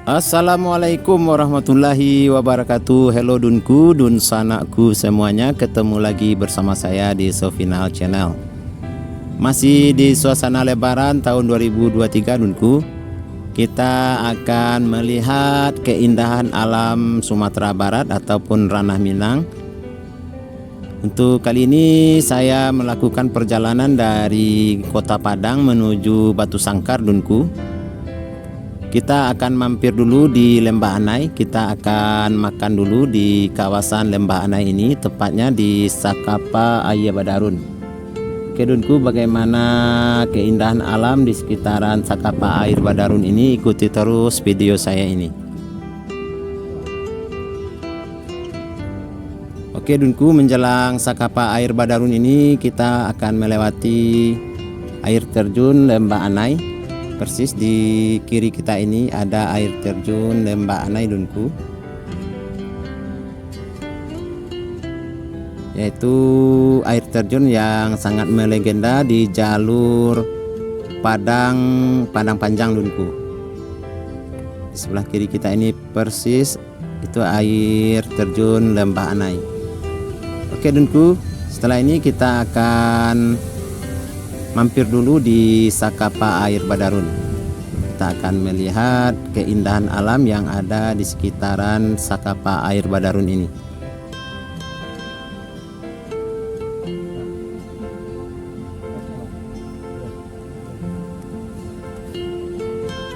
Assalamualaikum warahmatullahi wabarakatuh. Hello dunku, dun sanakku semuanya. Ketemu lagi bersama saya di Sofinal Channel. Masih di suasana lebaran tahun 2023 dunku. Kita akan melihat keindahan alam Sumatera Barat ataupun Ranah Minang. Untuk kali ini saya melakukan perjalanan dari Kota Padang menuju Batu Sangkar dunku. Kita akan mampir dulu di Lembah Anai. Kita akan makan dulu di kawasan Lembah Anai ini, tepatnya di Sakapa Air Badarun. Oke dunku, bagaimana keindahan alam di sekitaran Sakapa Air Badarun ini? Ikuti terus video saya ini. Oke dunku, menjelang Sakapa Air Badarun ini kita akan melewati air terjun Lembah Anai. Persis di kiri kita ini ada air terjun Lembah Anai dunku, yaitu air terjun yang sangat melegenda di jalur Padang Panjang dunku. Di sebelah kiri kita ini persis itu air terjun Lembah Anai. Oke dunku, setelah ini kita akan mampir dulu di Sakapa Air Badarun. Kita akan melihat keindahan alam yang ada di sekitaran Sakapa Air Badarun ini.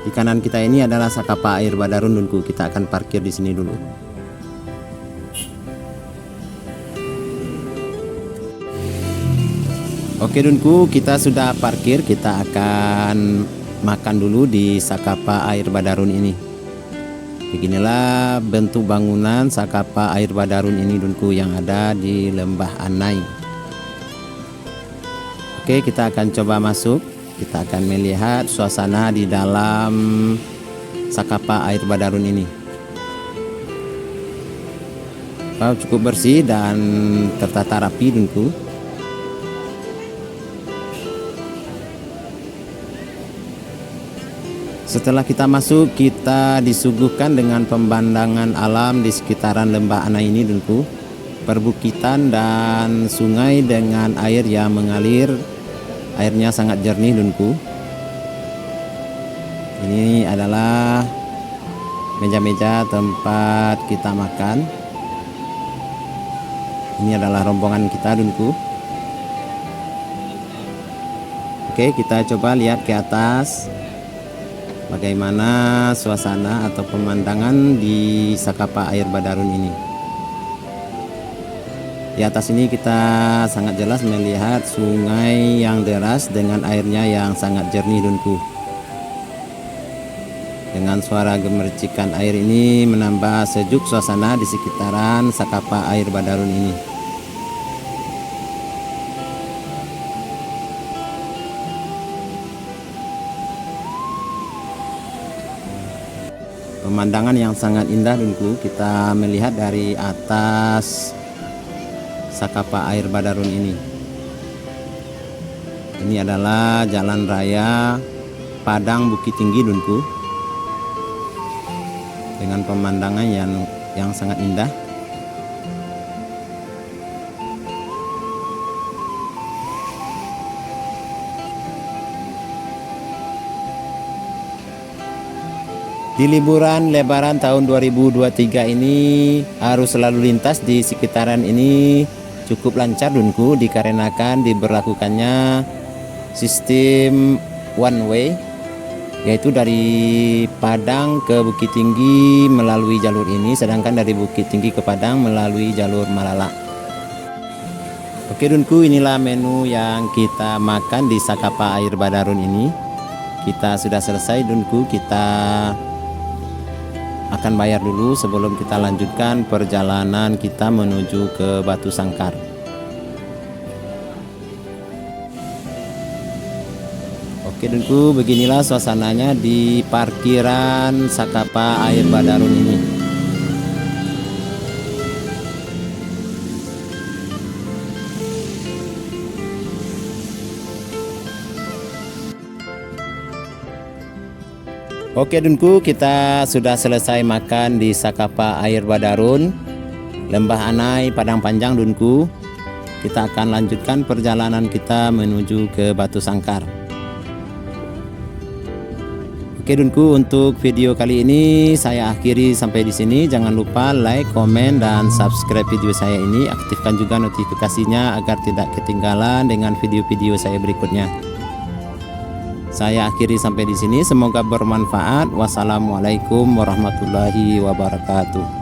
Di kanan kita ini adalah Sakapa Air Badarun dunku. Kita akan parkir di sini dulu. Oke dunku, kita sudah parkir. Kita akan makan dulu di Sakapa Air Badarun ini. Beginilah bentuk bangunan Sakapa Air Badarun ini dunku, yang ada di Lembah Anai. Oke, kita akan coba masuk. Kita akan melihat suasana di dalam Sakapa Air Badarun ini. Cukup bersih dan tertata rapi dunku. Setelah kita masuk, kita disuguhkan dengan pemandangan alam di sekitaran Lembah Anai ini dunku. Perbukitan dan sungai dengan air yang mengalir. Airnya sangat jernih dunku. Ini adalah meja-meja tempat kita makan. Ini adalah rombongan kita dunku. Oke, kita coba lihat ke atas. Bagaimana suasana atau pemandangan di Sakapa Air Badarun ini. Di atas ini kita sangat jelas melihat sungai yang deras dengan airnya yang sangat jernih dunku. Dengan suara gemercikan air ini menambah sejuk suasana di sekitaran Sakapa Air Badarun ini. Pemandangan yang sangat indah dunku, kita melihat dari atas Sakapa Air Badarun ini. Ini adalah jalan raya Padang Bukit Tinggi dunku, dengan pemandangan yang sangat indah. Di liburan lebaran tahun 2023 ini, arus lalu lintas di sekitaran ini cukup lancar dunku, dikarenakan diberlakukannya sistem one way, yaitu dari Padang ke Bukit Tinggi melalui jalur ini, sedangkan dari Bukit Tinggi ke Padang melalui jalur Malala. Oke dunku, inilah menu yang kita makan di Sakapa Air Badarun ini. Kita sudah selesai dunku, kita akan bayar dulu sebelum kita lanjutkan perjalanan kita menuju ke Batu Sangkar. Oke dunku, beginilah suasananya di parkiran Sakapa Air Badarun ini. Oke Dunku, kita sudah selesai makan di Sakapa Air Badarun, Lembah Anai, Padang Panjang Dunku. Kita akan lanjutkan perjalanan kita menuju ke Batu Sangkar. Oke Dunku, untuk video kali ini saya akhiri sampai di sini. Jangan lupa like, komen, dan subscribe video saya ini. Aktifkan juga notifikasinya agar tidak ketinggalan dengan video-video saya berikutnya. Saya akhiri sampai di sini. Semoga bermanfaat. Wassalamualaikum warahmatullahi wabarakatuh.